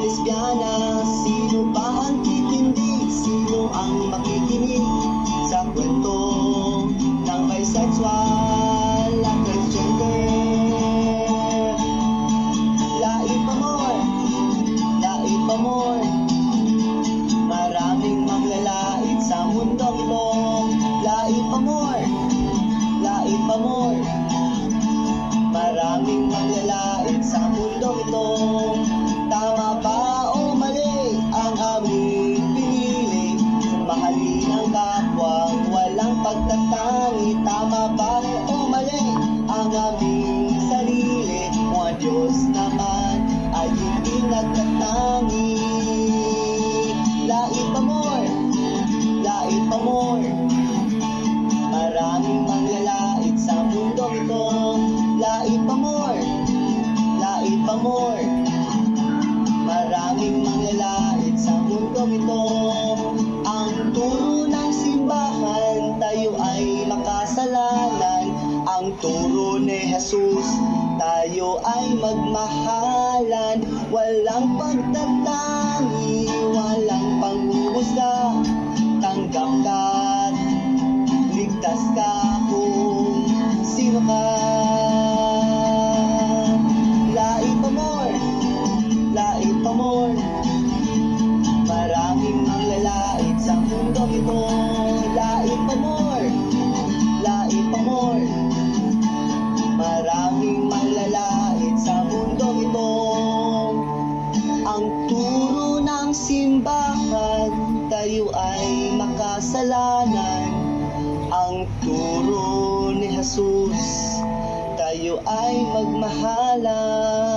lesbyana? Sino ba ang titindig? Sino ang makikinig sa kwento ng bisexual at transgender? Laip amor, laip amor, maraming maglalait sa mundong ito. Laip amor, laip amor, maraming maglalait sa mundong ito. Tama ba o mali ang aming pinili? Mahalin ang kapwang walang pagtatangi. Tama ba o mali ang aming sarili? Kung ang Diyos naman ay hindi nagtatangi. Laip amor, laip amor, maraming maglalait sa mundong ito. Laip amor, laip amor, maraming maglalait sa mundong ito. Ang turo ng simbahan, tayo ay makasalanan. Ang turo ni Jesus, tayo ay magmahalan. Walang pagtatangi, walang panghuhusga. Tanggap ka't ligtas ka kung sino ka. Laip amor, laip amor, maraming maglalait sa mundong ito. Laip amor, laip amor, maraming maglalait sa mundong ito. Ang turo ng simbahan, tayo ay makasalanan. Ang turo ni Jesus, tayo ay magmahalan.